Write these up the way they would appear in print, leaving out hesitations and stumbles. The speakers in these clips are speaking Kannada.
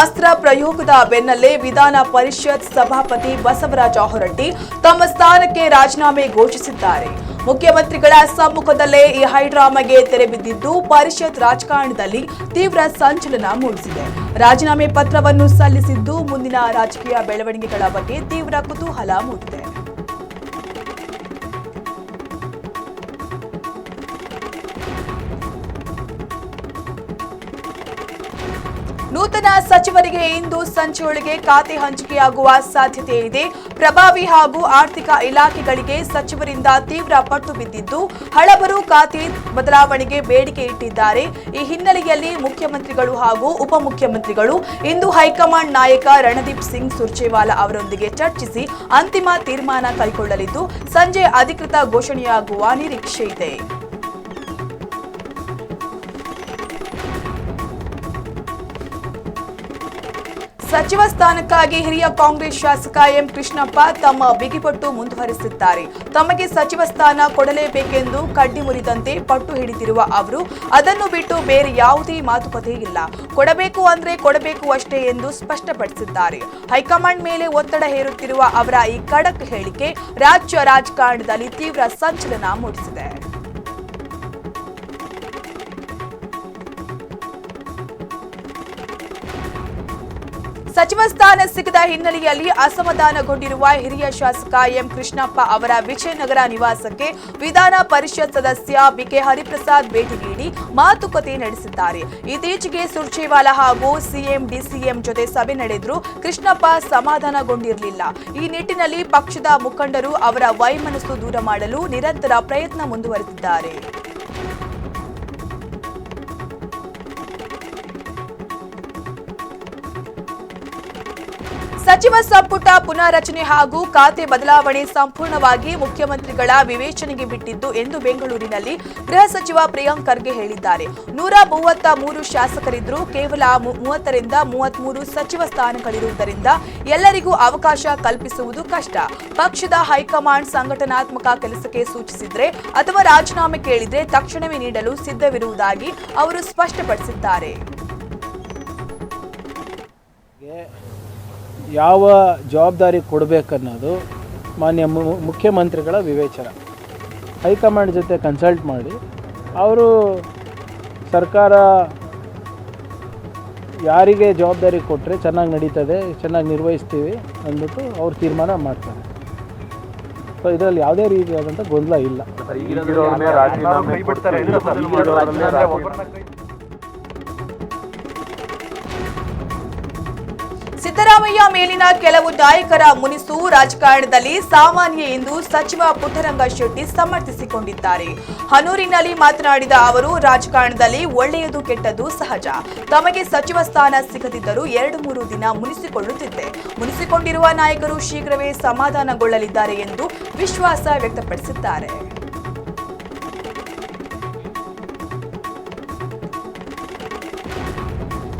ಅಸ್ತ್ರ ಪ್ರಯೋಗದ ಬೆನ್ನಲ್ಲೇ ವಿಧಾನ ಪರಿಷತ್ ಸಭಾಪತಿ ಬಸವರಾಜ ಹೊರಟ್ಟಿ ತಮ್ಮ ಸ್ಥಾನಕ್ಕೆ ರಾಜೀನಾಮೆ ಘೋಷಿಸಿದ್ದಾರೆ. ಮುಖ್ಯಮಂತ್ರಿಗಳ ಸಮ್ಮುಖದಲ್ಲೇ ಈ ಹೈಡ್ರಾಮಾಗೆ ತೆರೆ ಬಿದ್ದಿದ್ದು ಪರಿಷತ್ ರಾಜಕಾರಣದಲ್ಲಿ ತೀವ್ರ ಸಂಚಲನ ಮೂಡಿಸಿದೆ. ರಾಜೀನಾಮೆ ಪತ್ರವನ್ನು ಸಲ್ಲಿಸಿದ್ದು ಮುಂದಿನ ರಾಜಕೀಯ ಬೆಳವಣಿಗೆಗಳ ಬಗ್ಗೆ ತೀವ್ರ ಕುತೂಹಲ ಮೂಡಿದೆ. ನೂತನ ಸಚಿವರಿಗೆ ಇಂದು ಸಂಜೆಯೊಳಗೆ ಖಾತೆ ಹಂಚಿಕೆಯಾಗುವ ಸಾಧ್ಯತೆ ಇದೆ. ಪ್ರಭಾವಿ ಹಾಗೂ ಆರ್ಥಿಕ ಇಲಾಖೆಗಳಿಗೆ ಸಚಿವರಿಂದ ತೀವ್ರ ಪಟ್ಟು ಬಿದ್ದಿದ್ದು ಹಳಬರು ಖಾತೆ ಬದಲಾವಣೆಗೆ ಬೇಡಿಕೆ ಇಟ್ಟಿದ್ದಾರೆ. ಈ ಹಿನ್ನೆಲೆಯಲ್ಲಿ ಮುಖ್ಯಮಂತ್ರಿಗಳು ಹಾಗೂ ಉಪಮುಖ್ಯಮಂತ್ರಿಗಳು ಇಂದು ಹೈಕಮಾಂಡ್ ನಾಯಕ ರಣದೀಪ್ ಸಿಂಗ್ ಸುರ್ಜೇವಾಲಾ ಅವರೊಂದಿಗೆ ಚರ್ಚಿಸಿ ಅಂತಿಮ ತೀರ್ಮಾನ ಕೈಗೊಳ್ಳಲಿದ್ದು ಸಂಜೆ ಅಧಿಕೃತ ಘೋಷಣೆಯಾಗುವ ನಿರೀಕ್ಷೆ ಇದೆ. ಸಚಿವ ಸ್ಥಾನಕ್ಕಾಗಿ ಹಿರಿಯ ಕಾಂಗ್ರೆಸ್ ಶಾಸಕ ಎಂ ಕೃಷ್ಣಪ್ಪ ತಮ್ಮ ಬಿಗಿಪಟ್ಟು ಮುಂದುವರೆಸಿದ್ದಾರೆ. ತಮಗೆ ಸಚಿವ ಸ್ಥಾನ ಕೊಡಲೇಬೇಕೆಂದು ಕಡ್ಡಿ ಮುರಿದಂತೆ ಪಟ್ಟು ಹಿಡಿದಿರುವ ಅವರು ಅದನ್ನು ಬಿಟ್ಟು ಬೇರೆ ಯಾವುದೇ ಮಾತುಕತೆ ಇಲ್ಲ, ಕೊಡಬೇಕು ಅಂದ್ರೆ ಕೊಡಬೇಕು ಅಷ್ಟೇ ಎಂದು ಸ್ಪಷ್ಟಪಡಿಸಿದ್ದಾರೆ. ಹೈಕಮಾಂಡ್ ಮೇಲೆ ಒತ್ತಡ ಹೇರುತ್ತಿರುವ ಅವರ ಈ ಖಡಕ್ ಹೇಳಿಕೆ ರಾಜ್ಯ ರಾಜಕಾರಣದಲ್ಲಿ ತೀವ್ರ ಸಂಚಲನ ಮೂಡಿಸಿದೆ. ಸಚಿವ ಸ್ಥಾನ ಸಿಗದ ಹಿನ್ನೆಲೆಯಲ್ಲಿ ಅಸಮಾಧಾನಗೊಂಡಿರುವ ಹಿರಿಯ ಶಾಸಕ ಎಂ ಕೃಷ್ಣಪ್ಪ ಅವರ ವಿಜಯನಗರ ನಿವಾಸಕ್ಕೆ ವಿಧಾನ ಪರಿಷತ್ ಸದಸ್ಯ ಬಿಕೆ ಹರಿಪ್ರಸಾದ್ ಭೇಟಿ ನೀಡಿ ಮಾತುಕತೆ ನಡೆಸಿದ್ದಾರೆ. ಇತ್ತೀಚೆಗೆ ಸುರ್ಜೇವಾಲಾ ಹಾಗೂ ಸಿಎಂ ಡಿಸಿಎಂ ಜೊತೆ ಸಭೆ ನಡೆದರೂ ಕೃಷ್ಣಪ್ಪ ಸಮಾಧಾನಗೊಂಡಿರಲಿಲ್ಲ. ಈ ನಿಟ್ಟಿನಲ್ಲಿ ಪಕ್ಷದ ಮುಖಂಡರು ಅವರ ವೈಮನಸ್ಸು ದೂರ ಮಾಡಲು ನಿರಂತರ ಪ್ರಯತ್ನ ಮುಂದುವರೆಸಿದ್ದಾರೆ. ಸಚಿವ ಸಂಪುಟ ಪುನಾರಚನೆ ಹಾಗೂ ಖಾತೆ ಬದಲಾವಣೆ ಸಂಪೂರ್ಣವಾಗಿ ಮುಖ್ಯಮಂತ್ರಿಗಳ ವಿವೇಚನೆಗೆ ಬಿಟ್ಟಿದ್ದು ಎಂದು ಬೆಂಗಳೂರಿನಲ್ಲಿ ಗೃಹ ಸಚಿವ ಪ್ರಿಯಾಂಕ್ ಖರ್ಗೆ ಹೇಳಿದ್ದಾರೆ. 133 ಶಾಸಕರಿದ್ದರೂ ಕೇವಲ 30 ರಿಂದ 33 ಸಚಿವ ಸ್ಥಾನಗಳಿರುವುದರಿಂದ ಎಲ್ಲರಿಗೂ ಅವಕಾಶ ಕಲ್ಪಿಸುವುದು ಕಷ್ಟ. ಪಕ್ಷದ ಹೈಕಮಾಂಡ್ ಸಂಘಟನಾತ್ಮಕ ಕೆಲಸಕ್ಕೆ ಸೂಚಿಸಿದ್ರೆ ಅಥವಾ ರಾಜೀನಾಮೆ ಕೇಳಿದ್ರೆ ತಕ್ಷಣವೇ ನೀಡಲು ಸಿದ್ಧವಿರುವುದಾಗಿ ಅವರು ಸ್ಪಷ್ಟಪಡಿಸಿದ್ದಾರೆ. ಯಾವ ಜವಾಬ್ದಾರಿ ಕೊಡಬೇಕನ್ನೋದು ಮಾನ್ಯ ಮುಖ್ಯಮಂತ್ರಿಗಳ ವಿವೇಚನೆ. ಹೈಕಮಾಂಡ್ ಜೊತೆ ಕನ್ಸಲ್ಟ್ ಮಾಡಿ ಅವರು ಸರ್ಕಾರ ಯಾರಿಗೆ ಜವಾಬ್ದಾರಿ ಕೊಟ್ಟರೆ ಚೆನ್ನಾಗಿ ನಡೀತದೆ, ಚೆನ್ನಾಗಿ ನಿರ್ವಹಿಸ್ತೀವಿ ಅಂದ್ಬಿಟ್ಟು ಅವ್ರು ತೀರ್ಮಾನ ಮಾಡ್ತಾರೆ. ಸೊ ಇದರಲ್ಲಿ ಯಾವುದೇ ರೀತಿಯಾದಂಥ ಗೊಂದಲ ಇಲ್ಲ. ಸಿದ್ದರಾಮಯ್ಯ ಮೇಲಿನ ಕೆಲವು ನಾಯಕರ ಮುನಿಸು ರಾಜಕಾರಣದಲ್ಲಿ ಸಾಮಾನ್ಯ ಎಂದು ಸಚಿವ ಪುಟ್ಟರಂಗ ಶೆಟ್ಟಿ ಸಮರ್ಥಿಸಿಕೊಂಡಿದ್ದಾರೆ. ಹನೂರಿನಲ್ಲಿ ಮಾತನಾಡಿದ ಅವರು, ರಾಜಕಾರಣದಲ್ಲಿ ಒಳ್ಳೆಯದು ಕೆಟ್ಟದ್ದು ಸಹಜ. ತಮಗೆ ಸಚಿವ ಸ್ಥಾನ ಸಿಗದಿದ್ದರೂ 2-3 ದಿನ ಮುನಿಸಿಕೊಳ್ಳುತ್ತಿದ್ದೆ. ಮುನಿಸಿಕೊಂಡಿರುವ ನಾಯಕರು ಶೀಘ್ರವೇ ಸಮಾಧಾನಗೊಳ್ಳಲಿದ್ದಾರೆ ಎಂದು ವಿಶ್ವಾಸ ವ್ಯಕ್ತಪಡಿಸಿದ್ದಾರೆ.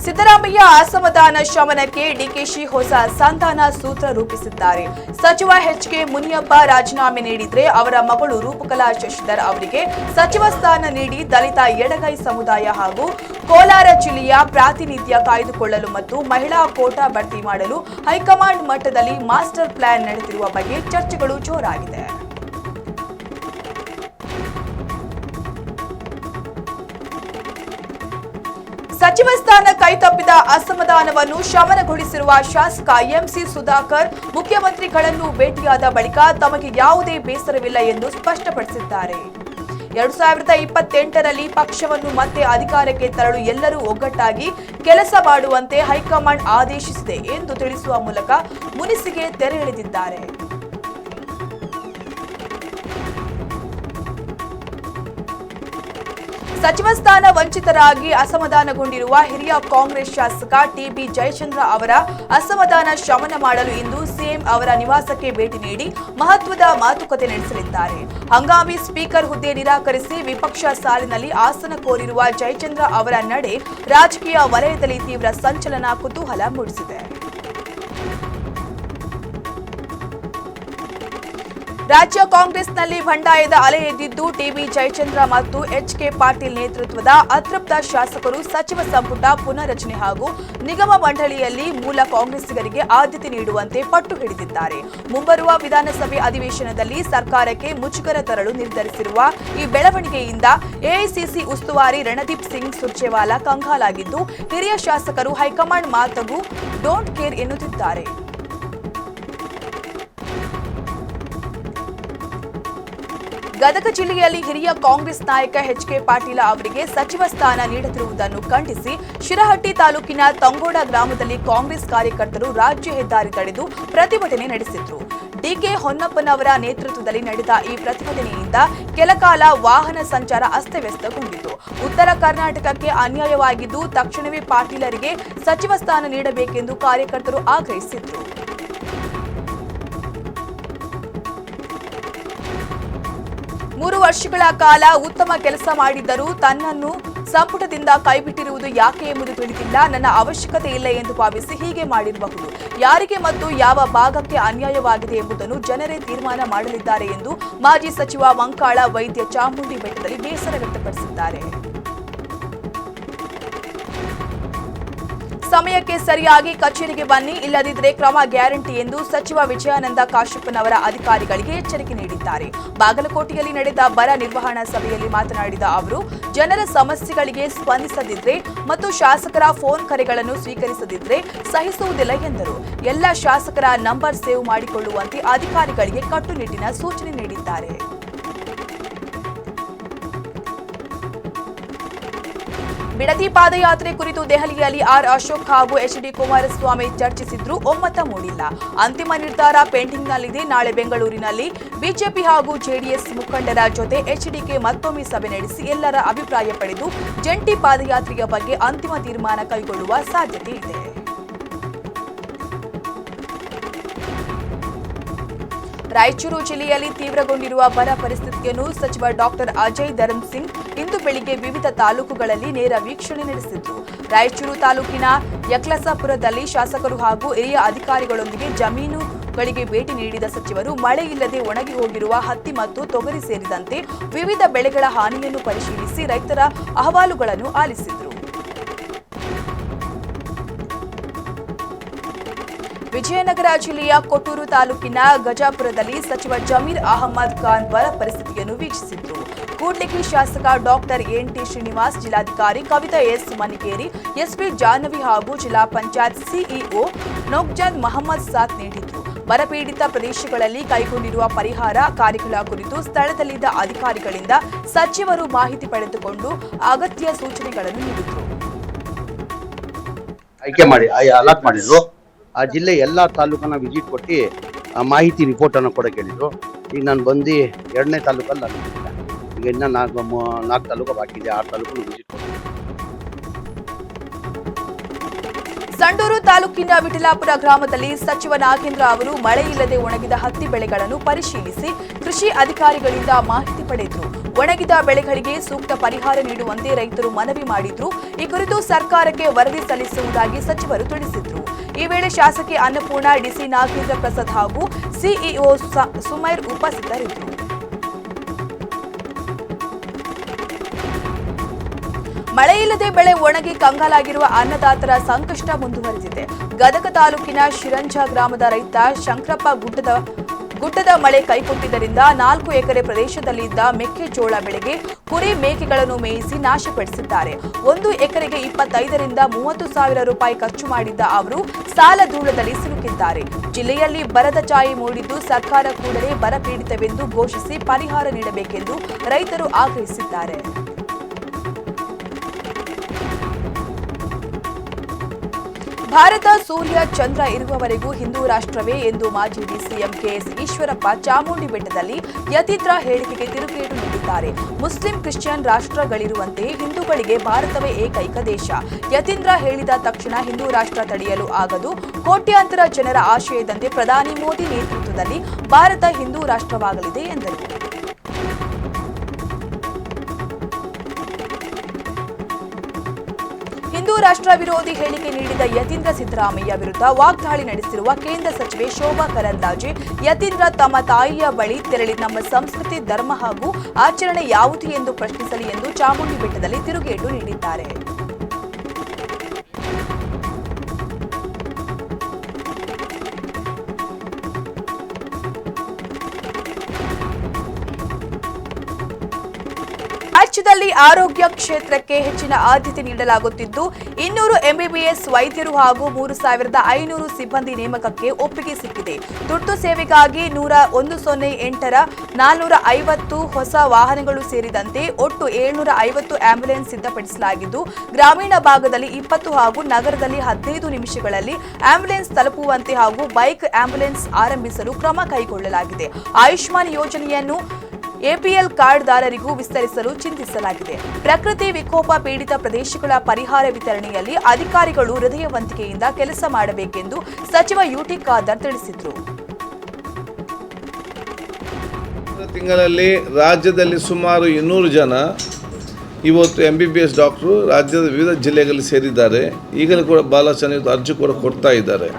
ಸಿದ್ದರಾಮಯ್ಯ ಅಸಮಾಧಾನ ಶಮನಕ್ಕೆ ಡಿಕೆಶಿ ಹೊಸ ಸಂಧಾನ ಸೂತ್ರ ರೂಪಿಸಿದ್ದಾರೆ. ಸಚಿವ ಎಚ್.ಕೆ. ಮುನಿಯಪ್ಪ ರಾಜೀನಾಮೆ ನೀಡಿದ್ರೆ ಅವರ ಮಗಳು ರೂಪಕಲಾ ಶಶಿಧರ್ ಅವರಿಗೆ ಸಚಿವ ಸ್ಥಾನ ನೀಡಿ ದಲಿತ ಎಡಗೈ ಸಮುದಾಯ ಹಾಗೂ ಕೋಲಾರ ಜಿಲ್ಲೆಯ ಪ್ರಾತಿನಿಧ್ಯ ಕಾಯ್ದುಕೊಳ್ಳಲು ಮತ್ತು ಮಹಿಳಾ ಕೋಟಾ ಭರ್ತಿ ಮಾಡಲು ಹೈಕಮಾಂಡ್ ಮಟ್ಟದಲ್ಲಿ ಮಾಸ್ಟರ್ ಪ್ಲಾನ್ ನಡೆದಿರುವ ಬಗ್ಗೆ ಚರ್ಚೆಗಳು ಜೋರಾಗಿದೆ. ಸಚಿವ ಸ್ಥಾನ ಕೈತಪ್ಪಿದ ಅಸಮಾಧಾನವನ್ನು ಶಮನಗೊಳಿಸಿರುವ ಶಾಸಕ ಎಂಸಿ ಸುಧಾಕರ್ ಮುಖ್ಯಮಂತ್ರಿಗಳನ್ನು ಭೇಟಿಯಾದ ಬಳಿಕ ತಮಗೆ ಯಾವುದೇ ಬೇಸರವಿಲ್ಲ ಎಂದು ಸ್ಪಷ್ಟಪಡಿಸಿದ್ದಾರೆ. 2028ರಲ್ಲಿ ಪಕ್ಷವನ್ನು ಮತ್ತೆ ಅಧಿಕಾರಕ್ಕೆ ತರಲು ಎಲ್ಲರೂ ಒಗ್ಗಟ್ಟಾಗಿ ಕೆಲಸ ಮಾಡುವಂತೆ ಹೈಕಮಾಂಡ್ ಆದೇಶಿಸಿದೆ ಎಂದು ತಿಳಿಸುವ ಮೂಲಕ ಮುನಿಸಿಗೆ ತೆರೆ ಎಳೆದಿದ್ದಾರೆ. ಸಚಿವ ಸ್ಥಾನ ವಂಚಿತರಾಗಿ ಅಸಮಾಧಾನಗೊಂಡಿರುವ ಹಿರಿಯ ಕಾಂಗ್ರೆಸ್ ಶಾಸಕ ಟಿಬಿ ಜಯಚಂದ್ರ ಅವರ ಅಸಮಾಧಾನ ಶಮನ ಮಾಡಲು ಇಂದು ಸಿಎಂ ಅವರ ನಿವಾಸಕ್ಕೆ ಭೇಟಿ ನೀಡಿ ಮಹತ್ವದ ಮಾತುಕತೆ ನಡೆಸಲಿದ್ದಾರೆ. ಹಂಗಾಮಿ ಸ್ಪೀಕರ್ ಹುದ್ದೆ ನಿರಾಕರಿಸಿ ವಿಪಕ್ಷ ಸಾಲಿನಲ್ಲಿ ಆಸನ ಕೋರಿರುವ ಜಯಚಂದ್ರ ಅವರ ನಡೆ ರಾಜಕೀಯ ವಲಯದಲ್ಲಿ ತೀವ್ರ ಸಂಚಲನ, ಕುತೂಹಲ ಮೂಡಿಸಿದೆ. ರಾಜ್ಯ ಕಾಂಗ್ರೆಸ್ನಲ್ಲಿ ಬಂಡಾಯದ ಅಲೆ ಎದ್ದಿದ್ದು ಟಿಬಿ ಜಯಚಂದ್ರ ಮತ್ತು ಎಚ್ಕೆ ಪಾಟೀಲ್ ನೇತೃತ್ವದ ಅತೃಪ್ತ ಶಾಸಕರು ಸಚಿವ ಸಂಪುಟ ಪುನರ್ರಚನೆ ಹಾಗೂ ನಿಗಮ ಮಂಡಳಿಯಲ್ಲಿ ಮೂಲ ಕಾಂಗ್ರೆಸ್ಸಿಗರಿಗೆ ಆದ್ಯತೆ ನೀಡುವಂತೆ ಪಟ್ಟು ಹಿಡಿದಿದ್ದಾರೆ. ಮುಂಬರುವ ವಿಧಾನಸಭೆ ಅಧಿವೇಶನದಲ್ಲಿ ಸರ್ಕಾರಕ್ಕೆ ಮುಜುಗರ ತರಲು ನಿರ್ಧರಿಸಿರುವ ಈ ಬೆಳವಣಿಗೆಯಿಂದ ಎಐಸಿಸಿ ಉಸ್ತುವಾರಿ ರಣದೀಪ್ ಸಿಂಗ್ ಸುರ್ಜೇವಾಲಾ ಕಂಗಾಲಾಗಿದ್ದು, ಹಿರಿಯ ಶಾಸಕರು ಹೈಕಮಾಂಡ್ ಮಾತಗೂ ಡೋಂಟ್ ಕೇರ್ ಎನ್ನುತ್ತಿದ್ದಾರೆ. ಗದಗ ಜಿಲ್ಲೆಯಲ್ಲಿ ಹಿರಿಯ ಕಾಂಗ್ರೆಸ್ ನಾಯಕ ಎಚ್ಕೆ ಪಾಟೀಲ ಅವರಿಗೆ ಸಚಿವ ಸ್ಥಾನ ನೀಡುತ್ತಿರುವುದನ್ನು ಖಂಡಿಸಿ ಶಿರಹಟ್ಟಿ ತಾಲೂಕಿನ ತಂಗೋಡ ಗ್ರಾಮದಲ್ಲಿ ಕಾಂಗ್ರೆಸ್ ಕಾರ್ಯಕರ್ತರು ರಾಜ್ಯ ಹೆದ್ದಾರಿ ತಡೆದು ಪ್ರತಿಭಟನೆ ನಡೆಸಿದ್ರು. ಡಿಕೆ ಹೊನ್ನಪ್ಪನವರ ನೇತೃತ್ವದಲ್ಲಿ ನಡೆದ ಈ ಪ್ರತಿಭಟನೆಯಿಂದ ಕೆಲಕಾಲ ವಾಹನ ಸಂಚಾರ ಅಸ್ತವ್ಯಸ್ತಗೊಂಡಿತು. ಉತ್ತರ ಕರ್ನಾಟಕಕ್ಕೆ ಅನ್ಯಾಯವಾಗಿದ್ದು ತಕ್ಷಣವೇ ಪಾಟೀಲರಿಗೆ ಸಚಿವ ಸ್ಥಾನ ನೀಡಬೇಕೆಂದು ಕಾರ್ಯಕರ್ತರು ಆಗ್ರಹಿಸಿದ್ರು. 3 ವರ್ಷಗಳ ಕಾಲ ಉತ್ತಮ ಕೆಲಸ ಮಾಡಿದ್ದರೂ ತನ್ನನ್ನು ಸಂಪುಟದಿಂದ ಕೈಬಿಟ್ಟಿರುವುದು ಯಾಕೆ ಎಂಬುದು ತಿಳಿದಿಲ್ಲ. ನನ್ನ ಅವಶ್ಯಕತೆ ಇಲ್ಲ ಎಂದು ಭಾವಿಸಿ ಹೀಗೆ ಮಾಡಿರಬಹುದು. ಯಾರಿಗೆ ಮತ್ತು ಯಾವ ಭಾಗಕ್ಕೆ ಅನ್ಯಾಯವಾಗಿದೆ ಎಂಬುದನ್ನು ಜನರೇ ತೀರ್ಮಾನ ಮಾಡಲಿದ್ದಾರೆ ಎಂದು ಮಾಜಿ ಸಚಿವ ಮಂಕಾಳ ವೈದ್ಯ ಚಾಮುಂಡಿ ಬೆಟ್ಟದಲ್ಲಿ ಬೇಸರ ವ್ಯಕ್ತಪಡಿಸಿದ್ದಾರೆ. ಸಮಯಕ್ಕೆ ಸರಿಯಾಗಿ ಕಚೇರಿಗೆ ಬನ್ನಿ, ಇಲ್ಲದಿದ್ದರೆ ಕ್ರಮ ಗ್ಯಾರಂಟಿ ಎಂದು ಸಚಿವ ವಿಜಯಾನಂದ ಕಾಶ್ಯಪ್ಪನವರ ಅಧಿಕಾರಿಗಳಿಗೆ ಎಚ್ಚರಿಕೆ ನೀಡಿದ್ದಾರೆ. ಬಾಗಲಕೋಟೆಯಲ್ಲಿ ನಡೆದ ಬರ ನಿರ್ವಹಣಾ ಸಭೆಯಲ್ಲಿ ಮಾತನಾಡಿದ ಅವರು, ಜನರ ಸಮಸ್ಯೆಗಳಿಗೆ ಸ್ಪಂದಿಸದಿದ್ರೆ ಮತ್ತು ಶಾಸಕರ ಫೋನ್ ಕರೆಗಳನ್ನು ಸ್ವೀಕರಿಸದಿದ್ರೆ ಸಹಿಸುವುದಿಲ್ಲ ಎಂದರು. ಎಲ್ಲ ಶಾಸಕರ ನಂಬರ್ ಸೇವ್ ಮಾಡಿಕೊಳ್ಳುವಂತೆ ಅಧಿಕಾರಿಗಳಿಗೆ ಕಟ್ಟುನಿಟ್ಟಿನ ಸೂಚನೆ ನೀಡಿದ್ದಾರೆ. ಬಿಡದಿ ಪಾದಯಾತ್ರೆ ಕುರಿತು ದೆಹಲಿಯಲ್ಲಿ ಆರ್ ಅಶೋಕ್ ಹಾಗೂ ಎಚ್ಡಿ ಕುಮಾರಸ್ವಾಮಿ ಚರ್ಚಿಸಿದ್ರು, ಒಮ್ಮತ ಮೂಡಿಲ್ಲ. ಅಂತಿಮ ನಿರ್ಧಾರ ಪೆಂಡಿಂಗ್ನಲ್ಲಿದೆ. ನಾಳೆ ಬೆಂಗಳೂರಿನಲ್ಲಿ ಬಿಜೆಪಿ ಹಾಗೂ ಜೆಡಿಎಸ್ ಮುಖಂಡರ ಜೊತೆ ಎಚ್ಡಿಕೆ ಮತ್ತೊಮ್ಮೆ ಸಭೆ ನಡೆಸಿ ಎಲ್ಲರ ಅಭಿಪ್ರಾಯ ಪಡೆದು ಜಂಟಿ ಪಾದಯಾತ್ರೆಯ ಬಗ್ಗೆ ಅಂತಿಮ ತೀರ್ಮಾನ ಕೈಗೊಳ್ಳುವ ಸಾಧ್ಯತೆ ಇದೆ. ರಾಯಚೂರು ಜಿಲ್ಲೆಯಲ್ಲಿ ತೀವ್ರಗೊಂಡಿರುವ ಬರ ಪರಿಸ್ಥಿತಿಯನ್ನು ಸಚಿವ ಡಾಕ್ಟರ್ ಅಜಯ್ ಧರ್ಮಸಿಂಗ್ ಇಂದು ಬೆಳಿಗ್ಗೆ ವಿವಿಧ ತಾಲೂಕುಗಳಲ್ಲಿ ನೇರ ವೀಕ್ಷಣೆ ನಡೆಸಿದ್ರು. ರಾಯಚೂರು ತಾಲೂಕಿನ ಯಕ್ಲಸಾಪುರದಲ್ಲಿ ಶಾಸಕರು ಹಾಗೂ ಹಿರಿಯ ಅಧಿಕಾರಿಗಳೊಂದಿಗೆ ಜಮೀನುಗಳಿಗೆ ಭೇಟಿ ನೀಡಿದ ಸಚಿವರು ಮಳೆ ಇಲ್ಲದೆ ಒಣಗಿ ಹೋಗಿರುವ ಹತ್ತಿ ಮತ್ತು ತೊಗರಿ ಸೇರಿದಂತೆ ವಿವಿಧ ಬೆಳೆಗಳ ಹಾನಿಯನ್ನು ಪರಿಶೀಲಿಸಿ ರೈತರ ಅಹವಾಲುಗಳನ್ನು ಆಲಿಸಿದರು. ವಿಜಯನಗರ ಜಿಲ್ಲೆಯ ಕೊಟ್ಟೂರು ತಾಲೂಕಿನ ಗಜಾಪುರದಲ್ಲಿ ಸಚಿವ ಜಮೀರ್ ಅಹಮದ್ ಖಾನ್ ಬರ ಪರಿಸ್ಥಿತಿಯನ್ನು ವೀಕ್ಷಿಸಿದ್ರು. ಕೂಡ್ಲಿಗಿ ಶಾಸಕ ಡಾಕ್ಟರ್ ಎನ್.ಟಿ. ಶ್ರೀನಿವಾಸ್, ಜಿಲ್ಲಾಧಿಕಾರಿ ಕವಿತಾ ಎಸ್. ಮನಿಗೇರಿ, ಎಸ್ಪಿ ಜಾಹ್ನವಿ ಹಾಗೂ ಜಿಲ್ಲಾ ಪಂಚಾಯತ್ ಸಿಇಒ ನೌಕ್ಜಾನ್ ಮಹಮ್ಮದ್ ಸಾಥ್ ನೀಡಿದ್ರು. ಬರಪೀಡಿತ ಪ್ರದೇಶಗಳಲ್ಲಿ ಕೈಗೊಂಡಿರುವ ಪರಿಹಾರ ಕಾರ್ಯಗಳ ಕುರಿತು ಸ್ಥಳದಲ್ಲಿದ್ದ ಅಧಿಕಾರಿಗಳಿಂದ ಸಚಿವರು ಮಾಹಿತಿ ಪಡೆದುಕೊಂಡು ಅಗತ್ಯ ಸೂಚನೆಗಳನ್ನು ನೀಡಿದರು. ಆಯ್ಕೆ ಮಾಡಿ ಅಲಾಟ್ ಮಾಡಿದ್ರು. ಆ ಜಿಲ್ಲೆ ಎಲ್ಲ ತಾಲೂಕನ್ನ ವಿಸಿಟ್ ಕೊಟ್ಟು ಮಾಹಿತಿ ರಿಪೋರ್ಟನ್ನು ಕೊಡೋಕೆ ಹೇಳಿದ್ರು. ಈಗ ನಾನು ಬಂದು 2ನೇ ತಾಲೂಕಲ್ಲಿ ನಾನು ಈಗ ಇನ್ನು 4 ತಾಲೂಕು ಬಾಕಿ ಇದೆ. 6 ತಾಲೂಕು ವಿಸಿಟ್ ಕೊಡ್ತೀನಿ. ಸಂಡೂರು ತಾಲೂಕಿನ ವಿಠಲಾಪುರ ಗ್ರಾಮದಲ್ಲಿ ಸಚಿವ ನಾಗೇಂದ್ರ ಅವರು ಮಳೆ ಇಲ್ಲದೆ ಒಣಗಿದ ಹತ್ತಿ ಬೆಳೆಗಳನ್ನು ಪರಿಶೀಲಿಸಿ ಕೃಷಿ ಅಧಿಕಾರಿಗಳಿಂದ ಮಾಹಿತಿ ಪಡೆದರು. ಒಣಗಿದ ಬೆಳೆಗಳಿಗೆ ಸೂಕ್ತ ಪರಿಹಾರ ನೀಡುವಂತೆ ರೈತರು ಮನವಿ ಮಾಡಿದ್ರು. ಈ ಕುರಿತು ಸರ್ಕಾರಕ್ಕೆ ವರದಿ ಸಲ್ಲಿಸುವುದಾಗಿ ಸಚಿವರು ತಿಳಿಸಿದ್ರು. ಈ ವೇಳೆ ಶಾಸಕಿ ಅನ್ನಪೂರ್ಣ, ಡಿಸಿ ನಾಗೇಂದ್ರ ಪ್ರಸಾದ್ ಹಾಗೂ ಸಿಇಒ ಸುಮೈರ್ ಉಪಸ್ಥಿತರಿದ್ದರು. ಮಳೆಯಿಲ್ಲದೆ ಬೆಳೆ ಒಣಗಿ ಕಂಗಾಲಾಗಿರುವ ಅನ್ನದಾತರ ಸಂಕಷ್ಟ ಮುಂದುವರೆದಿದೆ. ಗದಗ ತಾಲೂಕಿನ ಶಿರಂಜ ಗ್ರಾಮದ ರೈತ ಶಂಕರಪ್ಪ ಗುಡ್ಡದ ಮಳೆ ಕೈಕೊಟ್ಟಿದ್ದರಿಂದ 4 ಎಕರೆ ಪ್ರದೇಶದಲ್ಲಿದ್ದ ಮೆಕ್ಕೆಜೋಳ ಬೆಳೆಗೆ ಕುರಿ ಮೇಕೆಗಳನ್ನು ಮೇಯಿಸಿ ನಾಶಪಡಿಸಿದ್ದಾರೆ. 1 ಎಕರೆಗೆ 25ರಿಂದ 30 ಸಾವಿರ ರೂಪಾಯಿ ಖರ್ಚು ಮಾಡಿದ್ದ ಅವರು ಸಾಲ ಧೂಳದಲ್ಲಿ ಸಿಲುಕಿದ್ದಾರೆ. ಜಿಲ್ಲೆಯಲ್ಲಿ ಬರದ ಛಾಯೆ ಮೂಡಿದ್ದು ಸರ್ಕಾರ ಕೂಡಲೇ ಬರ ಪೀಡಿತವೆಂದು ಘೋಷಿಸಿ ಪರಿಹಾರ ನೀಡಬೇಕೆಂದು ರೈತರು ಆಗ್ರಹಿಸಿದ್ದಾರೆ. ಭಾರತ ಸೂರ್ಯ ಚಂದ್ರ ಇರುವವರೆಗೂ ಹಿಂದೂ ರಾಷ್ಟ್ರವೇ ಎಂದು ಮಾಜಿ ಡಿಸಿಎಂ ಕೆಎಸ್ ಈಶ್ವರಪ್ಪ ಚಾಮುಂಡಿ ಬೆಟ್ಟದಲ್ಲಿ ಯತೀಂದ್ರ ಹೇಳಿಕೆಗೆ ತಿರುಗೇಟು ನೀಡಿದ್ದಾರೆ. ಮುಸ್ಲಿಂ ಕ್ರಿಶ್ಚಿಯನ್ ರಾಷ್ಟ್ರಗಳಿರುವಂತೆ ಹಿಂದೂಗಳಿಗೆ ಭಾರತವೇ ಏಕೈಕ ದೇಶ. ಯತೀಂದ್ರ ಹೇಳಿದ ತಕ್ಷಣ ಹಿಂದೂ ರಾಷ್ಟ್ರ ತಡೆಯಲು ಆಗದು. ಕೋಟ್ಯಾಂತರ ಜನರ ಆಶಯದಂತೆ ಪ್ರಧಾನಿ ಮೋದಿ ನೇತೃತ್ವದಲ್ಲಿ ಭಾರತ ಹಿಂದೂ ರಾಷ್ಟ್ರವಾಗಲಿದೆ ಎಂದರು. ಹಿಂದೂ ರಾಷ್ಟ್ರ ವಿರೋಧಿ ಹೇಳಿಕೆ ನೀಡಿದ ಯತೀಂದ್ರ ಸಿದ್ದರಾಮಯ್ಯ ವಿರುದ್ಧ ವಾಗ್ದಾಳಿ ನಡೆಸಿರುವ ಕೇಂದ್ರ ಸಚಿವೆ ಶೋಭಾ ಕರಂದ್ಲಾಜೆ, ಯತೀಂದ್ರ ತಮ್ಮ ತಾಯಿಯ ಬಳಿ ತೆರಳಿ ನಮ್ಮ ಸಂಸ್ಕೃತಿ, ಧರ್ಮ ಹಾಗೂ ಆಚರಣೆ ಯಾವುದು ಎಂದು ಪ್ರಶ್ನಿಸಲಿ ಎಂದು ಚಾಮುಂಡಿ ಬೆಟ್ಟದಲ್ಲಿ ತಿರುಗೇಟು ನೀಡಿದ್ದಾರೆ. ರಾಜ್ಯದಲ್ಲಿ ಆರೋಗ್ಯ ಕ್ಷೇತ್ರಕ್ಕೆ ಹೆಚ್ಚಿನ ಆದ್ಯತೆ ನೀಡಲಾಗುತ್ತಿದ್ದು 200 MBBS ವೈದ್ಯರು ಹಾಗೂ 3500 ಸಿಬ್ಬಂದಿ ನೇಮಕಕ್ಕೆ ಒಪ್ಪಿಗೆ ಸಿಕ್ಕಿದೆ. ತುರ್ತು ಸೇವೆಗಾಗಿ 108ರ 450 ಹೊಸ ವಾಹನಗಳು ಸೇರಿದಂತೆ ಒಟ್ಟು 750 ಆಂಬ್ಯುಲೆನ್ಸ್ ಸಿದ್ಧಪಡಿಸಲಾಗಿದ್ದು, ಗ್ರಾಮೀಣ ಭಾಗದಲ್ಲಿ 20 ಹಾಗೂ ನಗರದಲ್ಲಿ 15 ನಿಮಿಷಗಳಲ್ಲಿ ಆಂಬ್ಯುಲೆನ್ಸ್ ತಲುಪುವಂತೆ ಹಾಗೂ ಬೈಕ್ ಆಂಬ್ಯುಲೆನ್ಸ್ ಆರಂಭಿಸಲು ಕ್ರಮ ಕೈಗೊಳ್ಳಲಾಗಿದೆ. ಆಯುಷ್ಮಾನ್ ಯೋಜನೆಯನ್ನು APL ಕಾರ್ಡ್ದಾರರಿಗೂ ವಿಸ್ತರಿಸಲು ಚಿಂತಿಸಲಾಗಿದೆ. ಪ್ರಕೃತಿ ವಿಕೋಪ ಪೀಡಿತ ಪ್ರದೇಶಗಳ ಪರಿಹಾರ ವಿತರಣೆಯಲ್ಲಿ ಅಧಿಕಾರಿಗಳು ಹೃದಯವಂತಿಕೆಯಿಂದ ಕೆಲಸ ಮಾಡಬೇಕೆಂದು ಸಚಿವ UT ಖಾದರ್ ತಿಳಿಸಿದರು. ತಿಂಗಳಲ್ಲಿ ರಾಜ್ಯದಲ್ಲಿ ಸುಮಾರು 200 ಜನ ಇವತ್ತು MBBS ಡಾಕ್ಟರು ರಾಜ್ಯದ ವಿವಿಧ ಜಿಲ್ಲೆಗಳಲ್ಲಿ ಸೇರಿದ್ದಾರೆ. ಈಗಲೂ ಕೂಡ ಬಹಳ ಜನ ಅರ್ಜಿ ಕೂಡ ಕೊಡ್ತಾ ಇದ್ದಾರೆ.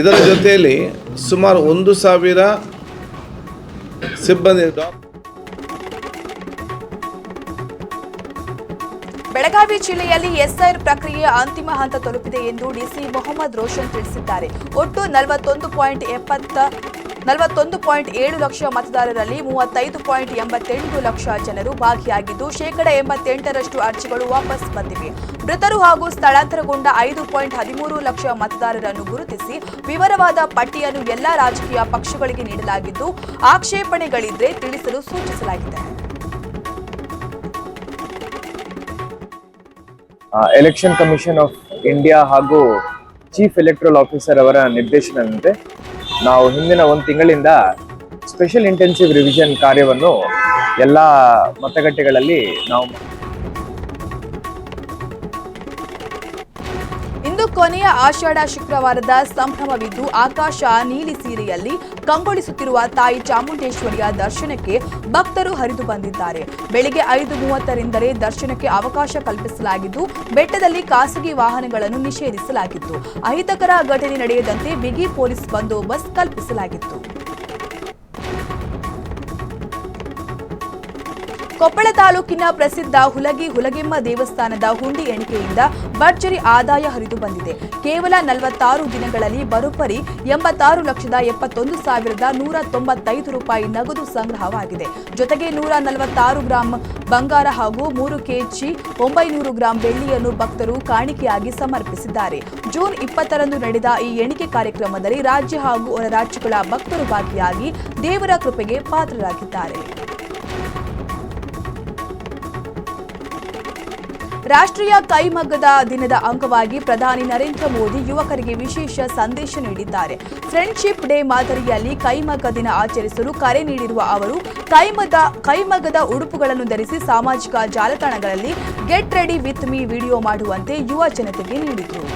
ಇದರ ಜೊತೆಯಲ್ಲಿ ಸುಮಾರು 1000 ಸಿಬ್ಬಂದಿ. ಬೆಳಗಾವಿ ಜಿಲ್ಲೆಯಲ್ಲಿ SIR ಪ್ರಕ್ರಿಯೆ ಅಂತಿಮ ಹಂತ ತಲುಪಿದೆ ಎಂದು DC ಮೊಹಮ್ಮದ್ ರೋಷನ್ ತಿಳಿಸಿದ್ದಾರೆ. ಒಟ್ಟು 41.7 ಲಕ್ಷ ಮತದಾರರಲ್ಲಿ 35.88 ಲಕ್ಷ ಜನರು ಭಾಗಿಯಾಗಿದ್ದು, 88% ಅರ್ಜಿಗಳು ವಾಪಸ್ ಬಂದಿವೆ. ಮೃತರು ಹಾಗೂ ಸ್ಥಳಾಂತರಗೊಂಡ 5.13 ಲಕ್ಷ ಮತದಾರರನ್ನು ಗುರುತಿಸಿ ವಿವರವಾದ ಪಟ್ಟಿಯನ್ನು ಎಲ್ಲಾ ರಾಜಕೀಯ ಪಕ್ಷಗಳಿಗೆ ನೀಡಲಾಗಿದ್ದು, ಆಕ್ಷೇಪಣೆಗಳಿದ್ರೆ ತಿಳಿಸಲು ಸೂಚಿಸಲಾಗಿದೆ. ಎಲೆಕ್ಷನ್ ಕಮಿಷನ್ ಆಫ್ ಇಂಡಿಯಾ ಹಾಗೂ ಚೀಫ್ ಎಲೆಕ್ಟ್ರಲ್ ಆಫೀಸರ್ ಅವರ ನಿರ್ದೇಶನದಂತೆ ನಾವು ಹಿಂದಿನ 1 ತಿಂಗಳಿಂದ ಸ್ಪೆಷಲ್ ಇಂಟೆನ್ಸಿವ್ ರಿವಿಷನ್ ಕಾರ್ಯವನ್ನು ಎಲ್ಲ ಮತಗಟ್ಟೆಗಳಲ್ಲಿ ನಾವು ಇಂದು ಕೊನೆಯ ಆಷಾಢ ಶುಕ್ರವಾರದ ಸಂಭ್ರಮವಿದ್ದು, ಆಕಾಶ ನೀಲಿ ಸೀರೆಯಲ್ಲಿ ಕಂಗೊಳಿಸುತ್ತಿರುವ ತಾಯಿ ಚಾಮುಂಡೇಶ್ವರಿಯ ದರ್ಶನಕ್ಕೆ ಭಕ್ತರು ಹರಿದು ಬಂದಿದ್ದಾರೆ. ಬೆಳಿಗ್ಗೆ 5:30ರಿಂದಲೇ ದರ್ಶನಕ್ಕೆ ಅವಕಾಶ ಕಲ್ಪಿಸಲಾಗಿದ್ದು, ಬೆಟ್ಟದಲ್ಲಿ ಖಾಸಗಿ ವಾಹನಗಳನ್ನು ನಿಷೇಧಿಸಲಾಗಿತ್ತು. ಅಹಿತಕರ ಘಟನೆ ನಡೆಯದಂತೆ ಬಿಗಿ ಪೊಲೀಸ್ ಬಂದೋಬಸ್ತ್ ಕಲ್ಪಿಸಲಾಗಿತ್ತು. ಕೊಪ್ಪಳ ತಾಲೂಕಿನ ಪ್ರಸಿದ್ಧ ಹುಲಗೆಮ್ಮ ದೇವಸ್ಥಾನದ ಹುಂಡಿ ಎಣಿಕೆಯಿಂದ ಭರ್ಜರಿ ಆದಾಯ ಹರಿದು ಬಂದಿದೆ. ಕೇವಲ 46 ದಿನಗಳಲ್ಲಿ ಬರೋಬ್ಬರಿ 86,71,195 ರೂಪಾಯಿ ನಗದು ಸಂಗ್ರಹವಾಗಿದೆ. ಜೊತೆಗೆ 146 ಗ್ರಾಂ ಬಂಗಾರ ಹಾಗೂ 3 kg 900 ಗ್ರಾಂ ಬೆಳ್ಳಿಯನ್ನು ಭಕ್ತರು ಕಾಣಿಕೆಯಾಗಿ ಸಮರ್ಪಿಸಿದ್ದಾರೆ. ಜೂನ್ 20ರಂದು ನಡೆದ ಈ ಎಣಿಕೆ ಕಾರ್ಯಕ್ರಮದಲ್ಲಿ ರಾಜ್ಯ ಹಾಗೂ ಹೊರ ರಾಜ್ಯಗಳ ಭಕ್ತರು ಭಾಗಿಯಾಗಿ ದೇವರ ಕೃಪೆಗೆ ಪಾತ್ರರಾಗಿದ್ದಾರೆ. ರಾಷ್ಟ್ರೀಯ ಕೈಮಗ್ಗದ ದಿನದ ಅಂಗವಾಗಿ ಪ್ರಧಾನಿ ನರೇಂದ್ರ ಮೋದಿ ಯುವಕರಿಗೆ ವಿಶೇಷ ಸಂದೇಶ ನೀಡಿದ್ದಾರೆ. ಫ್ರೆಂಡ್ಶಿಪ್ ಡೇ ಮಾದರಿಯಲ್ಲಿ ಕೈಮಗ್ಗ ದಿನ ಆಚರಿಸಲು ಕರೆ ನೀಡಿರುವ ಅವರು ಕೈಮಗ್ಗದ ಉಡುಪುಗಳನ್ನು ಧರಿಸಿ ಸಾಮಾಜಿಕ ಜಾಲತಾಣಗಳಲ್ಲಿ get ready with me video ಮಾಡುವಂತೆ ಯುವ ಜನತೆಗೆ ನೀಡಿದರು.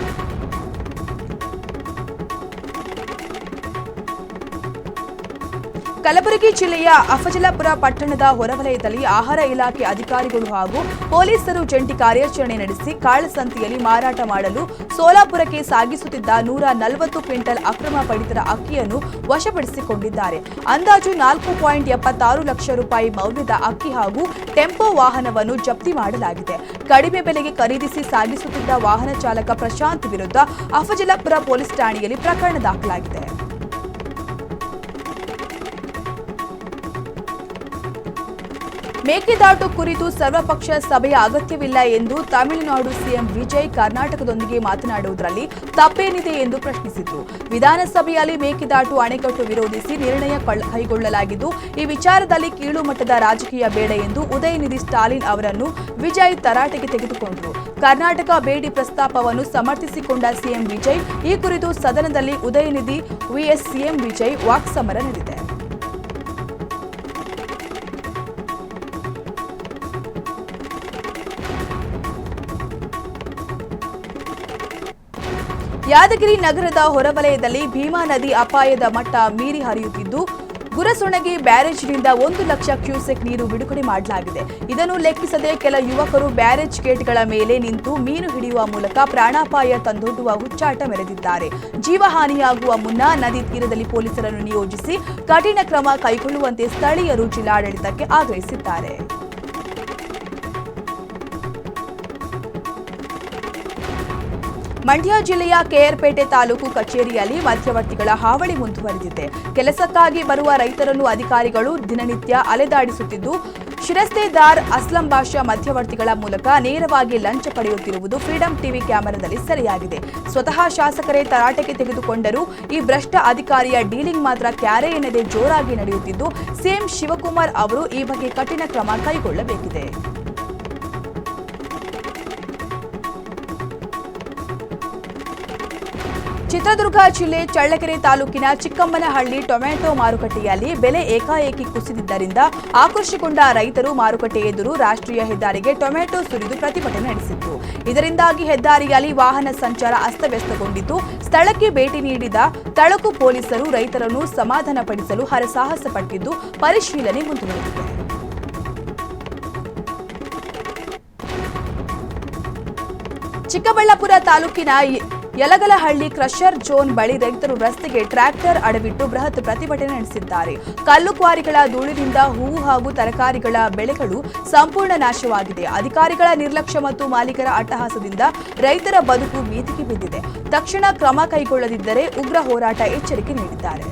ಕಲಬುರಗಿ ಜಿಲ್ಲೆಯ ಅಫಜಲಪುರ ಪಟ್ಟಣದ ಹೊರವಲಯದಲ್ಲಿ ಆಹಾರ ಇಲಾಖೆ ಅಧಿಕಾರಿಗಳು ಹಾಗೂ ಪೊಲೀಸರು ಜಂಟಿ ಕಾರ್ಯಾಚರಣೆ ನಡೆಸಿ ಕಾಳಸಂತೆಯಲ್ಲಿ ಮಾರಾಟ ಮಾಡಲು ಸೋಲಾಪುರಕ್ಕೆ ಸಾಗಿಸುತ್ತಿದ್ದ 140 ಕ್ವಿಂಟಲ್ ಅಕ್ರಮ ಪಡಿತರ ಅಕ್ಕಿಯನ್ನು ವಶಪಡಿಸಿಕೊಂಡಿದ್ದಾರೆ. ಅಂದಾಜು 4.76 ಲಕ್ಷ ರೂಪಾಯಿ ಮೌಲ್ಯದ ಅಕ್ಕಿ ಹಾಗೂ ಟೆಂಪೋ ವಾಹನವನ್ನು ಜಪ್ತಿ ಮಾಡಲಾಗಿದೆ. ಕಡಿಮೆ ಬೆಲೆಗೆ ಖರೀದಿಸಿ ಸಾಗಿಸುತ್ತಿದ್ದ ವಾಹನ ಚಾಲಕ ಪ್ರಶಾಂತ್ ವಿರುದ್ಧ ಅಫಜಲಪುರ ಪೊಲೀಸ್ ಠಾಣೆಯಲ್ಲಿ ಪ್ರಕರಣ ದಾಖಲಾಗಿದೆ. ಮೇಕೆದಾಟು ಕುರಿತು ಸರ್ವಪಕ್ಷ ಸಭೆಯ ಅಗತ್ಯವಿಲ್ಲ ಎಂದು ತಮಿಳುನಾಡು ಸಿಎಂ ವಿಜಯ್ ಕರ್ನಾಟಕದೊಂದಿಗೆ ಮಾತನಾಡುವುದರಲ್ಲಿ ತಪ್ಪೇನಿದೆ ಎಂದು ಪ್ರಶ್ನಿಸಿದರು. ವಿಧಾನಸಭೆಯಲ್ಲಿ ಮೇಕೆದಾಟು ಅಣೆಕಟ್ಟು ವಿರೋಧಿಸಿ ನಿರ್ಣಯ ಕೈಗೊಳ್ಳಲಾಗಿದ್ದು, ಈ ವಿಚಾರದಲ್ಲಿ ಕೀಳು ಮಟ್ಟದ ರಾಜಕೀಯ ಬೇಡ ಎಂದು ಉದಯನಿಧಿ ಸ್ಟಾಲಿನ್ ಅವರನ್ನು ವಿಜಯ್ ತರಾಟೆಗೆ ತೆಗೆದುಕೊಂಡರು. ಕರ್ನಾಟಕ ಬೇಡಿ ಪ್ರಸ್ತಾಪವನ್ನು ಸಮರ್ಥಿಸಿಕೊಂಡ ಸಿಎಂ ವಿಜಯ್ ಈ ಕುರಿತು ಸದನದಲ್ಲಿ ಉದಯನಿಧಿ vs ಸಿಎಂ ವಿಜಯ್ ವಾಕ್ಸಮರ ನಡೆದಿದೆ. ಯಾದಗಿರಿ ನಗರದ ಹೊರವಲಯದಲ್ಲಿ ಭೀಮಾ ನದಿ ಅಪಾಯದ ಮಟ್ಟ ಮೀರಿ ಹರಿಯುತ್ತಿದ್ದು, ಗುರಸೊಣಗಿ ಬ್ಯಾರೇಜ್ನಿಂದ 1 ಲಕ್ಷ ಕ್ಯೂಸೆಕ್ ನೀರು ಬಿಡುಗಡೆ ಮಾಡಲಾಗಿದೆ. ಇದನ್ನು ಲೆಕ್ಕಿಸದೆ ಕೆಲ ಯುವಕರು ಬ್ಯಾರೇಜ್ ಗೇಟ್ಗಳ ಮೇಲೆ ನಿಂತು ಮೀನು ಹಿಡಿಯುವ ಮೂಲಕ ಪ್ರಾಣಾಪಾಯ ತಂದೊಡ್ಡುವ ಹುಚ್ಚಾಟ ಮೆರೆದಿದ್ದಾರೆ. ಜೀವಹಾನಿಯಾಗುವ ಮುನ್ನ ನದಿ ತೀರದಲ್ಲಿ ಪೊಲೀಸರನ್ನು ನಿಯೋಜಿಸಿ ಕಠಿಣ ಕ್ರಮ ಕೈಗೊಳ್ಳುವಂತೆ ಸ್ಥಳೀಯರು ಜಿಲ್ಲಾಡಳಿತಕ್ಕೆ ಆಗ್ರಹಿಸಿದ್ದಾರೆ. ಮಂಡ್ಯ ಜಿಲ್ಲೆಯ ಕೆಆರ್ಪೇಟೆ ತಾಲೂಕು ಕಚೇರಿಯಲ್ಲಿ ಮಧ್ಯವರ್ತಿಗಳ ಹಾವಳಿ ಮುಂದುವರೆದಿದೆ. ಕೆಲಸಕ್ಕಾಗಿ ಬರುವ ರೈತರನ್ನು ಅಧಿಕಾರಿಗಳು ದಿನನಿತ್ಯ ಅಲೆದಾಡಿಸುತ್ತಿದ್ದು, ಶಿರಸ್ತೇದಾರ್ ಅಸ್ಲಂ ಬಾಷಾ ಮಧ್ಯವರ್ತಿಗಳ ಮೂಲಕ ನೇರವಾಗಿ ಲಂಚ ಪಡೆಯುತ್ತಿರುವುದು ಫ್ರೀಡಂ ಟಿವಿ ಕ್ಯಾಮೆರಾದಲ್ಲಿ ಸೆರೆಯಾಗಿದೆ. ಸ್ವತಃ ಶಾಸಕರೇ ತರಾಟೆಗೆ ತೆಗೆದುಕೊಂಡರೂ ಈ ಭ್ರಷ್ಟ ಅಧಿಕಾರಿಯ ಡೀಲಿಂಗ್ ಮಾತ್ರ ಕ್ಯಾರೆ ಎನ್ನದೆ ಜೋರಾಗಿ ನಡೆಯುತ್ತಿದ್ದು, ಸಿಎಂ ಶಿವಕುಮಾರ್ ಅವರು ಈ ಬಗ್ಗೆ ಕಠಿಣ ಕ್ರಮ ಕೈಗೊಳ್ಳಬೇಕಿದೆ. ಚಿತ್ರದುರ್ಗ ಜಿಲ್ಲೆ ಚಳ್ಳಕೆರೆ ತಾಲೂಕಿನ ಚಿಕ್ಕಮ್ಮನಹಳ್ಳಿ ಟೊಮೆಟೊ ಮಾರುಕಟ್ಟೆಯಲ್ಲಿ ಬೆಲೆ ಏಕಾಏಕಿ ಕುಸಿದಿದ್ದರಿಂದ ಆಕ್ರೋಶಗೊಂಡ ರೈತರು ಮಾರುಕಟ್ಟೆ ಎದುರು ರಾಷ್ಟ್ರೀಯ ಹೆದ್ದಾರಿಗೆ ಟೊಮೆಟೊ ಸುರಿದು ಪ್ರತಿಭಟನೆ ನಡೆಸಿದ್ರು. ಇದರಿಂದಾಗಿ ಹೆದ್ದಾರಿಯಲ್ಲಿ ವಾಹನ ಸಂಚಾರ ಅಸ್ತವ್ಯಸ್ತಗೊಂಡಿದ್ದು, ಸ್ಥಳಕ್ಕೆ ಭೇಟಿ ನೀಡಿದ ತಳಕು ಪೊಲೀಸರು ರೈತರನ್ನು ಸಮಾಧಾನಪಡಿಸಲು ಹರಸಾಹಸ ಪಟ್ಟಿದ್ದು, ಪರಿಶೀಲನೆ ಮುಂದುವರೆದಿದೆ. ಚಿಕ್ಕಬಳ್ಳಾಪುರ ತಾಲೂಕಿನ ಯಲಗಲಹಳ್ಳಿ ಕ್ರಷರ್ ಝೋನ್ ಬಳಿ ರೈತರು ರಸ್ತೆಗೆ ಟ್ರ್ಯಾಕ್ಟರ್ ಅಡವಿಟ್ಟು ಬೃಹತ್ ಪ್ರತಿಭಟನೆ ನಡೆಸಿದ್ದಾರೆ. ಕಲ್ಲು ಕ್ವಾರಿಗಳ ಧೂಳಿನಿಂದ ಹೂವು ಹಾಗೂ ತರಕಾರಿಗಳ ಬೆಳೆಗಳು ಸಂಪೂರ್ಣ ನಾಶವಾಗಿದೆ. ಅಧಿಕಾರಿಗಳ ನಿರ್ಲಕ್ಷ್ಯ ಮತ್ತು ಮಾಲೀಕರ ಅಟ್ಟಹಾಸದಿಂದ ರೈತರ ಬದುಕು ಬೀದಿಗೆ ಬಿದ್ದಿದೆ. ತಕ್ಷಣ ಕ್ರಮ ಕೈಗೊಳ್ಳದಿದ್ದರೆ ಉಗ್ರ ಹೋರಾಟ ಎಚ್ಚರಿಕೆ ನೀಡಿದ್ದಾರೆ.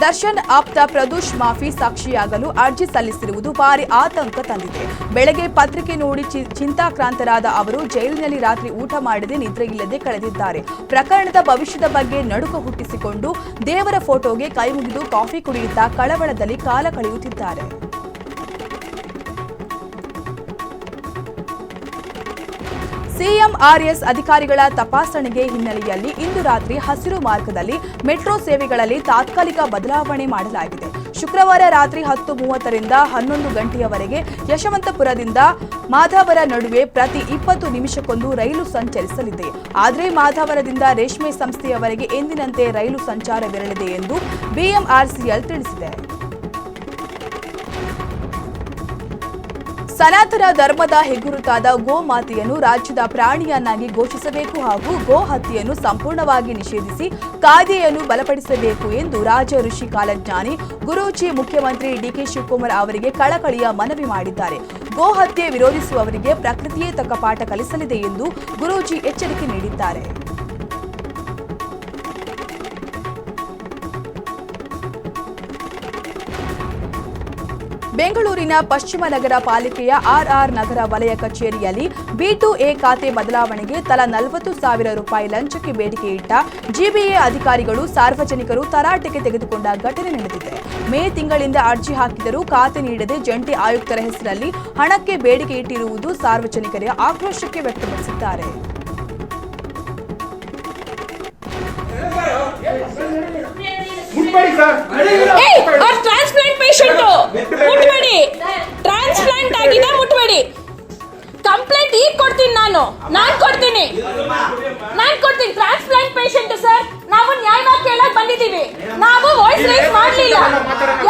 ದರ್ಶನ್ ಆಪ್ತ ಪ್ರದೋಷ್ ಮಾಫಿ ಸಾಕ್ಷಿಯಾಗಲು ಅರ್ಜಿ ಸಲ್ಲಿಸಿರುವುದು ಭಾರಿ ಆತಂಕ ತಂದಿದೆ. ಬೆಳಗ್ಗೆ ಪತ್ರಿಕೆ ನೋಡಿ ಚಿಂತಾಕ್ರಾಂತರಾದ ಅವರು ಜೈಲಿನಲ್ಲಿ ರಾತ್ರಿ ಊಟ ಮಾಡದೆ ನಿದ್ರೆಯಿಲ್ಲದೆ ಕಳೆದಿದ್ದಾರೆ. ಪ್ರಕರಣದ ಭವಿಷ್ಯದ ಬಗ್ಗೆ ನಡುಕ ಹುಟ್ಟಿಸಿಕೊಂಡು ದೇವರ ಫೋಟೋಗೆ ಕೈಮುಗಿದು ಕಾಫಿ ಕುಡಿಯುತ್ತಾ ಕಳವಳದಲ್ಲಿ ಕಾಲ ಕಳೆಯುತ್ತಿದ್ದಾರೆ. ಸಿಎಂಆರ್ಎಸ್ ಅಧಿಕಾರಿಗಳ ತಪಾಸಣೆಗೆ ಹಿನ್ನೆಲೆಯಲ್ಲಿ ಇಂದು ರಾತ್ರಿ ಹಸಿರು ಮಾರ್ಗದಲ್ಲಿ ಮೆಟ್ರೋ ಸೇವೆಗಳಲ್ಲಿ ತಾತ್ಕಾಲಿಕ ಬದಲಾವಣೆ ಮಾಡಲಾಗಿದೆ. ಶುಕ್ರವಾರ ರಾತ್ರಿ 10:30ರಿಂದ 11 ಗಂಟೆಯವರೆಗೆ ಯಶವಂತಪುರದಿಂದ ಮಾಧಾವರ ನಡುವೆ ಪ್ರತಿ 20 ನಿಮಿಷಕ್ಕೊಂದು ರೈಲು ಸಂಚರಿಸಲಿದೆ. ಆದರೆ ಮಾಧಾವರದಿಂದ ರೇಷ್ಮೆ ಸಂಸ್ಥೆಯವರೆಗೆ ಎಂದಿನಂತೆ ರೈಲು ಸಂಚಾರವಿರಲಿದೆ ಎಂದು ಬಿಎಂಆರ್ಸಿಎಲ್ ತಿಳಿಸಿದೆ. ಸನಾತನ ಧರ್ಮದ ಹೆಗ್ಗುರುತಾದ ಗೋಮಾತೆಯನ್ನು ರಾಜ್ಯದ ಪ್ರಾಣಿಯನ್ನಾಗಿ ಘೋಷಿಸಬೇಕು ಹಾಗೂ ಗೋ ಹತ್ಯೆಯನ್ನು ಸಂಪೂರ್ಣವಾಗಿ ನಿಷೇಧಿಸಿ ಕಾಯ್ದೆಯನ್ನು ಬಲಪಡಿಸಬೇಕು ಎಂದು ರಾಜ ಋಷಿ ಕಾಲಜ್ಞಾನಿ ಗುರೂಜಿ ಮುಖ್ಯಮಂತ್ರಿ ಡಿಕೆ ಶಿವಕುಮಾರ್ ಅವರಿಗೆ ಕಳಕಳಿಯ ಮನವಿ ಮಾಡಿದ್ದಾರೆ. ಗೋ ಹತ್ಯೆ ವಿರೋಧಿಸುವವರಿಗೆ ಪ್ರಕೃತಿಯೇ ತಕ್ಕ ಪಾಠ ಕಲಿಸಲಿದೆ ಎಂದು ಗುರೂಜಿ ಎಚ್ಚರಿಕೆ ನೀಡಿದ್ದಾರೆ. ಬೆಂಗಳೂರಿನ ಪಶ್ಚಿಮ ನಗರ ಪಾಲಿಕೆಯ ಆರ್ಆರ್ ನಗರ ವಲಯ ಕಚೇರಿಯಲ್ಲಿ B2A ಖಾತೆ ಬದಲಾವಣೆಗೆ ತಲಾ 40,000 ರೂಪಾಯಿ ಲಂಚಕ್ಕೆ ಬೇಡಿಕೆ ಇಟ್ಟ ಜಿಬಿಎ ಅಧಿಕಾರಿಗಳು ಸಾರ್ವಜನಿಕರು ತರಾಟೆಗೆ ತೆಗೆದುಕೊಂಡ ಘಟನೆ ನಡೆದಿದೆ. ಮೇ ತಿಂಗಳಿಂದ ಅರ್ಜಿ ಹಾಕಿದರೂ ಖಾತೆ ನೀಡದೆ ಜಂಟಿ ಆಯುಕ್ತರ ಹೆಸರಲ್ಲಿ ಹಣಕ್ಕೆ ಬೇಡಿಕೆ ಇಟ್ಟಿರುವುದು ಸಾರ್ವಜನಿಕರ ಆಕ್ರೋಶಕ್ಕೆ ವ್ಯಕ್ತಪಡಿಸಿದ್ದಾರೆ. ಟ್ರಾನ್ಸ್ಪ್ಲಾಂಟ್ ಪೇಷಂಟ್ ಮುಟ್ಬೇಡಿ, ಟ್ರಾನ್ಸ್ಪ್ಲಾಂಟ್ ಆಗಿದೆ ಮುಟ್ಬೇಡಿ. ಕಂಪ್ಲೇಂಟ್ ಈಗ ಕೊಡ್ತೀನಿ, ನಾನು ಕೊಡ್ತೀನಿ. ಟ್ರಾನ್ಸ್ಪ್ಲಾಂಟ್ ಪೇಷಂಟ್ ಸರ್, ನಾವು ನ್ಯಾಯವಾಗಿ ಕೇಳಕ್ ಬಂದಿದ್ದೀವಿ. ನಾವು ವಾಯ್ಸ್ ರೈಸ್ ಮಾಡಲಿಲ್ಲ.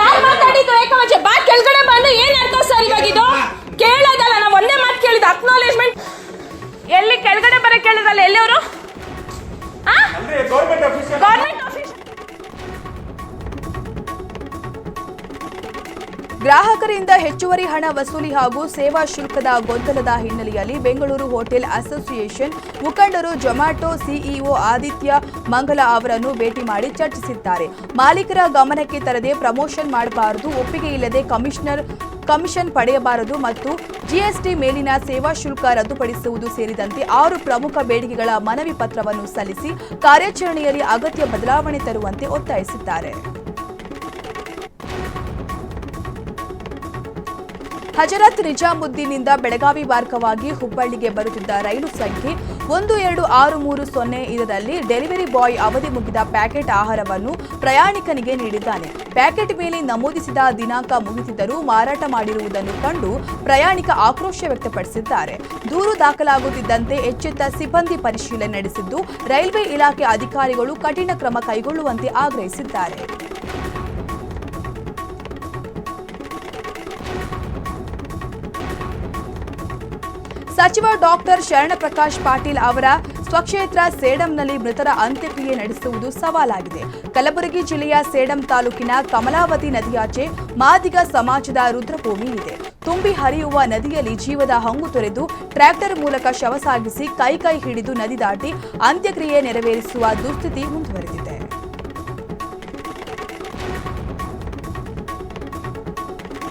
ಯಾರು ಮಾತಾಡಿದ್ರು ಏಕವಚನ ಬಾ ಕೆಳಗಡೆ ಬಂದು ಏನ್ ಅರ್ಥ ಸರ್ ಇವಾಗ ಇದು ಕೇಳೋದಲ್ಲ. ನಾವು ಒಂದೇ ಮಾತು ಕೇಳಿದ ಅಕ್ನಾಲೇಜ್ಮೆಂಟ್. ಎಲ್ಲಿ ಕೆಳಗಡೆ ಬರ ಕೇಳಿದ್ರಲ್ಲ, ಎಲ್ಲಿ ಅವರು ಗೌರ್ಮೆಂಟ್ ಆಫೀಸ್. ಗ್ರಾಹಕರಿಂದ ಹೆಚ್ಚುವರಿ ಹಣ ವಸೂಲಿ ಹಾಗೂ ಸೇವಾ ಶುಲ್ಕದ ಗೊಂದಲದ ಹಿನ್ನೆಲೆಯಲ್ಲಿ ಬೆಂಗಳೂರು ಹೋಟೆಲ್ ಅಸೋಸಿಯೇಷನ್ ಮುಖಂಡರು ಜೊಮ್ಯಾಟೊ ಸಿಇಒ ಆದಿತ್ಯ ಮಂಗಲ ಅವರನ್ನು ಭೇಟಿ ಮಾಡಿ ಚರ್ಚಿಸಿದ್ದಾರೆ. ಮಾಲೀಕರ ಗಮನಕ್ಕೆ ತರದೆ ಪ್ರಮೋಷನ್ ಮಾಡಬಾರದು, ಒಪ್ಪಿಗೆ ಇಲ್ಲದೆ ಕಮಿಷನ್ ಪಡೆಯಬಾರದು ಮತ್ತು ಜಿಎಸ್ಟಿ ಮೇಲಿನ ಸೇವಾ ಶುಲ್ಕ ರದ್ದುಪಡಿಸುವುದು ಸೇರಿದಂತೆ 6 ಪ್ರಮುಖ ಬೇಡಿಕೆಗಳ ಮನವಿ ಪತ್ರವನ್ನು ಸಲ್ಲಿಸಿ ಕಾರ್ಯಾಚರಣೆಯಲ್ಲಿ ಅಗತ್ಯ ಬದಲಾವಣೆ ತರುವಂತೆ ಒತ್ತಾಯಿಸಿದ್ದಾರೆ. ಹಜರತ್ ನಿಜಾಮುದ್ದೀನ್ನಿಂದ ಬೆಳಗಾವಿ ಮಾರ್ಗವಾಗಿ ಹುಬ್ಬಳ್ಳಿಗೆ ಬರುತ್ತಿದ್ದ ರೈಲು ಸಂಖ್ಯೆ 12630 ಇದರಲ್ಲಿ ಡೆಲಿವರಿ ಬಾಯ್ ಅವಧಿ ಮುಗಿದ ಪ್ಯಾಕೆಟ್ ಆಹಾರವನ್ನು ಪ್ರಯಾಣಿಕನಿಗೆ ನೀಡಿದ್ದಾನೆ. ಪ್ಯಾಕೆಟ್ ಮೇಲೆ ನಮೂದಿಸಿದ ದಿನಾಂಕ ಮುಗಿದಿದ್ದರೂ ಮಾರಾಟ ಮಾಡಿರುವುದನ್ನು ಕಂಡು ಪ್ರಯಾಣಿಕ ಆಕ್ರೋಶ ವ್ಯಕ್ತಪಡಿಸಿದ್ದಾರೆ. ದೂರು ದಾಖಲಾಗುತ್ತಿದ್ದಂತೆ ಎಚ್ಚೆತ್ತ ಸಿಬ್ಬಂದಿ ಪರಿಶೀಲನೆ ನಡೆಸಿದ್ದು ರೈಲ್ವೆ ಇಲಾಖೆ ಅಧಿಕಾರಿಗಳು ಕಠಿಣ ಕ್ರಮ ಕೈಗೊಳ್ಳುವಂತೆ ಆಗ್ರಹಿಸಿದ್ದಾರೆ. ಸಚಿವ ಡಾಕ್ಟರ್ ಶರಣಪ್ರಕಾಶ್ ಪಾಟೀಲ್ ಅವರ ಸ್ವಕ್ಷೇತ್ರ ಸೇಡಂನಲ್ಲಿ ಮೃತರ ಅಂತ್ಯಕ್ರಿಯೆ ನಡೆಸುವುದು ಸವಾಲಾಗಿದೆ. ಕಲಬುರಗಿ ಜಿಲ್ಲೆಯ ಸೇಡಂ ತಾಲೂಕಿನ ಕಮಲಾವತಿ ನದಿಯಾಚೆ ಮಾದಿಗ ಸಮಾಜದ ರುದ್ರಭೂಮಿ ಇದೆ. ತುಂಬಿ ಹರಿಯುವ ನದಿಯಲ್ಲಿ ಜೀವದ ಹಂಗು ತೊರೆದು ಟ್ರ್ಯಾಕ್ಟರ್ ಮೂಲಕ ಶವ ಸಾಗಿಸಿ ಕೈ ಹಿಡಿದು ನದಿ ದಾಟಿ ಅಂತ್ಯಕ್ರಿಯೆ ನೆರವೇರಿಸುವ ದುಸ್ಥಿತಿ ಮುಂದುವರೆದಿದೆ.